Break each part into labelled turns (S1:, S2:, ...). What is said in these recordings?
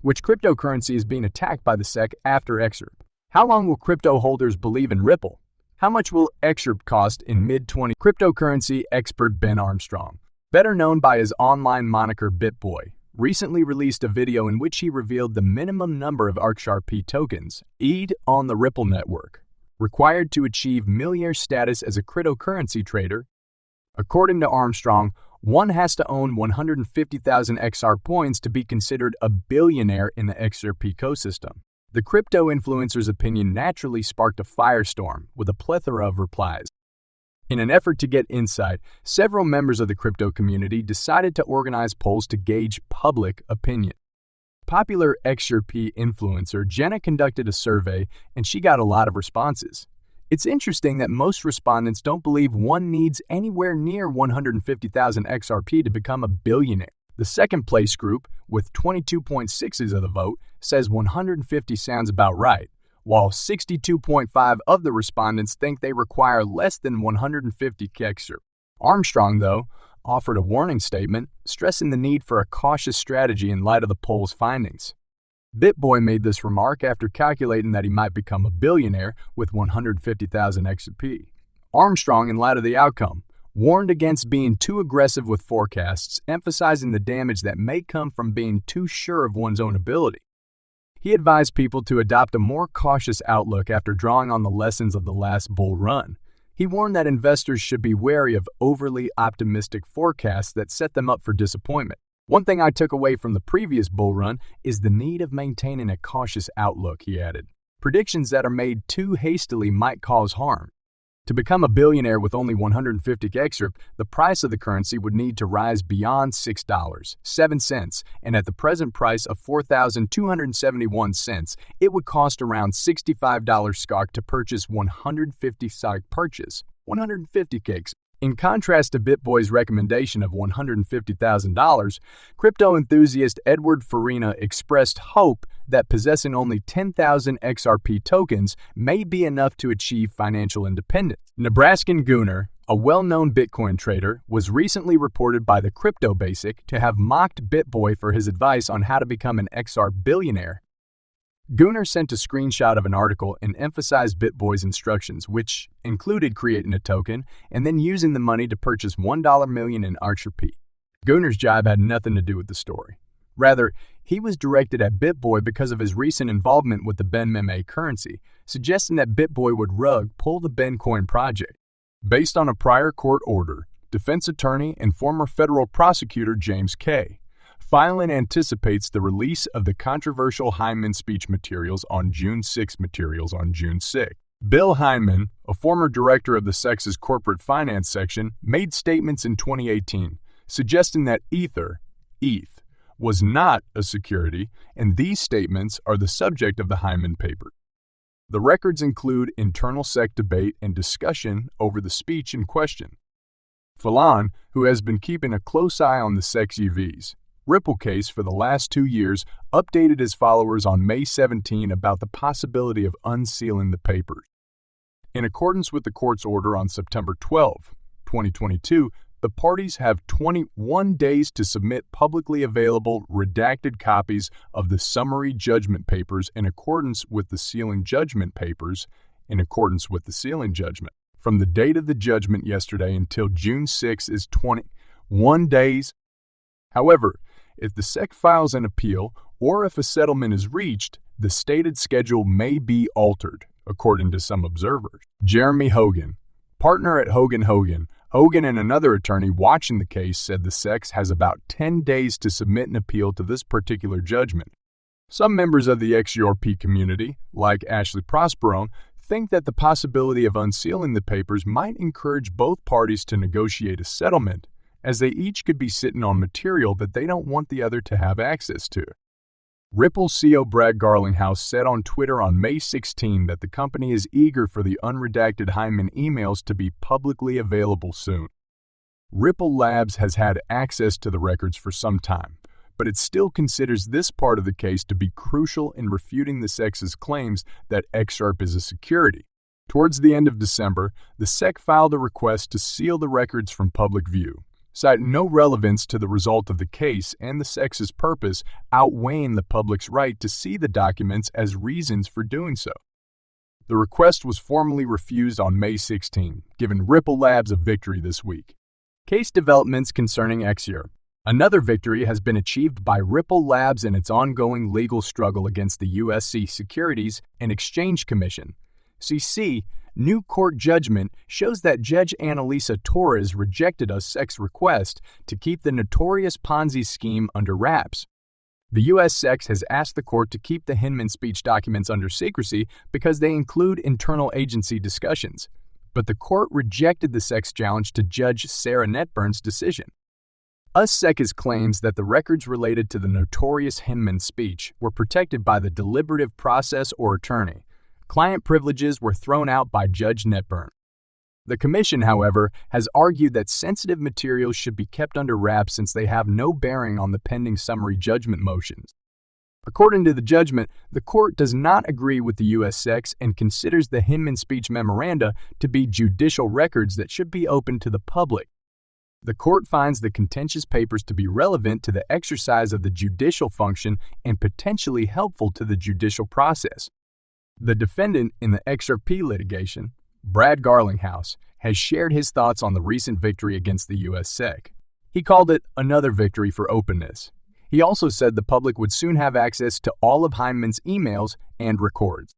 S1: Which cryptocurrency is being attacked by the SEC after XRP? How long will crypto holders believe in Ripple? How much will XRP cost in mid-20? Cryptocurrency expert Ben Armstrong, better known by his online moniker BitBoy, recently released a video in which he revealed the minimum number of XRP tokens, ETH, on the Ripple network, required to achieve millionaire status as a cryptocurrency trader. According to Armstrong, one has to own 150,000 XR coins to be considered a billionaire in the XRP ecosystem. The crypto influencer's opinion naturally sparked a firestorm with a plethora of replies. In an effort to get insight, several members of the crypto community decided to organize polls to gauge public opinion. Popular XRP influencer Jenna conducted a survey, and she got a lot of responses. It's interesting that most respondents don't believe one needs anywhere near 150,000 XRP to become a billionaire. The second place group, with 22.6% of the vote, says 150 sounds about right, while 62.5% of the respondents think they require less than 150 XRP. Armstrong, though, offered a warning statement, stressing the need for a cautious strategy in light of the poll's findings. BitBoy made this remark after calculating that he might become a billionaire with 150,000 XRP. Armstrong, in light of the outcome, warned against being too aggressive with forecasts, emphasizing the damage that may come from being too sure of one's own ability. He advised people to adopt a more cautious outlook after drawing on the lessons of the last bull run. He warned that investors should be wary of overly optimistic forecasts that set them up for disappointment. One thing I took away from the previous bull run is the need of maintaining a cautious outlook, he added. Predictions that are made too hastily might cause harm. To become a billionaire with only 150 XRP, the price of the currency would need to rise beyond $6.07, and at the present price of $4,271, it would cost around $65 SCOC to purchase 150 SCOC purchase, 150 cakes. In contrast to BitBoy's recommendation of $150,000, crypto enthusiast Edward Farina expressed hope that possessing only 10,000 XRP tokens may be enough to achieve financial independence. Nebraskan Gunnar, a well-known Bitcoin trader, was recently reported by the Crypto Basic to have mocked BitBoy for his advice on how to become an XR billionaire. Gunnar sent a screenshot of an article and emphasized BitBoy's instructions, which included creating a token and then using the money to purchase $1 million in XRP. Gunnar's job had nothing to do with the story. Rather, he was directed at BitBoy because of his recent involvement with the BenMeme currency, suggesting that BitBoy would rug pull the BenCoin project. Based on a prior court order, defense attorney and former federal prosecutor James K. Filing anticipates the release of the controversial Hyman speech materials on June 6. Bill Hyman, a former director of the SEC's corporate finance section, made statements in 2018 suggesting that ETH, was not a security, and these statements are the subject of the Hyman paper. The records include internal SEC debate and discussion over the speech in question. Fallon, who has been keeping a close eye on the SEC's EVs, Ripple case for the last 2 years, updated his followers on May 17 about the possibility of unsealing the papers. In accordance with the court's order on September 12, 2022, the parties have 21 days to submit publicly available redacted copies of the summary judgment papers in accordance with the sealing judgment papers From the date of the judgment yesterday until June 6 is 21 days. However, if the SEC files an appeal or if a settlement is reached, the stated schedule may be altered, according to some observers. Jeremy Hogan, partner at Hogan and another attorney watching the case said the SEC has about 10 days to submit an appeal to this particular judgment. Some members of the XRP community, like Ashley Prosperone, think that the possibility of unsealing the papers might encourage both parties to negotiate a settlement, as they each could be sitting on material that they don't want the other to have access to. Ripple CEO Brad Garlinghouse said on Twitter on May 16 that the company is eager for the unredacted Hyman emails to be publicly available soon. Ripple Labs has had access to the records for some time, but it still considers this part of the case to be crucial in refuting the SEC's claims that XRP is a security. Towards the end of December, the SEC filed a request to seal the records from public view, cite no relevance to the result of the case and the SEC's purpose, outweighing the public's right to see the documents as reasons for doing so. The request was formally refused on May 16, giving Ripple Labs a victory this week. Case developments concerning XRP. Another victory has been achieved by Ripple Labs in its ongoing legal struggle against the U.S. Securities and Exchange Commission. SEC new court judgment shows that Judge Annalisa Torres rejected a SEC's request to keep the notorious Ponzi scheme under wraps. The U.S. SEC has asked the court to keep the Hinman speech documents under secrecy because they include internal agency discussions, but the court rejected the SEC's challenge to Judge Sarah Netburn's decision. SEC claims that the records related to the notorious Hinman speech were protected by the deliberative process or attorney. Client privileges were thrown out by Judge Netburn. The Commission, however, has argued that sensitive materials should be kept under wraps since they have no bearing on the pending summary judgment motions. According to the judgment, the court does not agree with the U.S. SEC and considers the Hinman speech memoranda to be judicial records that should be open to the public. The court finds the contentious papers to be relevant to the exercise of the judicial function and potentially helpful to the judicial process. The defendant in the XRP litigation, Brad Garlinghouse, has shared his thoughts on the recent victory against the U.S. SEC. He called it another victory for openness. He also said the public would soon have access to all of Hinman's emails and records.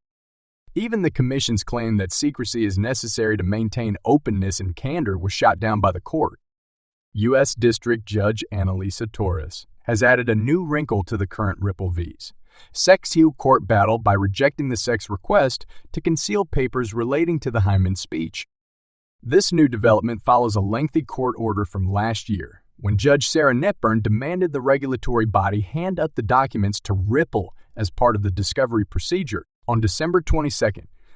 S1: Even the Commission's claim that secrecy is necessary to maintain openness and candor was shot down by the court. U.S. District Judge Annalisa Torres has added a new wrinkle to the current Ripple V's SEC court battle by rejecting the SEC's request to conceal papers relating to the Hinman speech. This new development follows a lengthy court order from last year, when Judge Sarah Netburn demanded the regulatory body hand up the documents to Ripple as part of the discovery procedure. On December 22,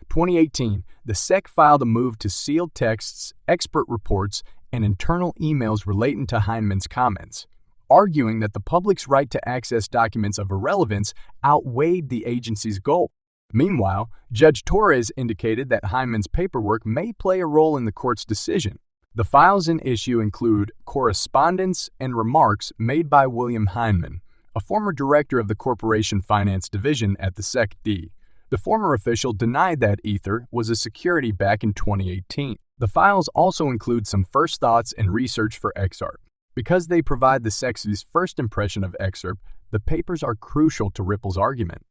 S1: 2018, the SEC filed a move to seal texts, expert reports, and internal emails relating to Hinman's comments, arguing that the public's right to access documents of irrelevance outweighed the agency's goal. Meanwhile, Judge Torres indicated that Hinman's paperwork may play a role in the court's decision. The files in issue include correspondence and remarks made by William Hinman, a former director of the Corporation Finance Division at the SEC-D. The former official denied that Ether was a security back in 2018. The files also include some first thoughts and research for XRP. Because they provide the SEC's first impression of XRP, the papers are crucial to Ripple's argument.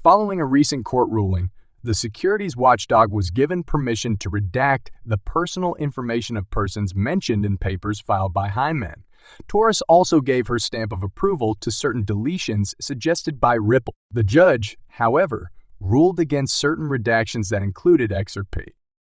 S1: Following a recent court ruling, the securities watchdog was given permission to redact the personal information of persons mentioned in papers filed by Hinman. Torres also gave her stamp of approval to certain deletions suggested by Ripple. The judge, however, ruled against certain redactions that included XRP.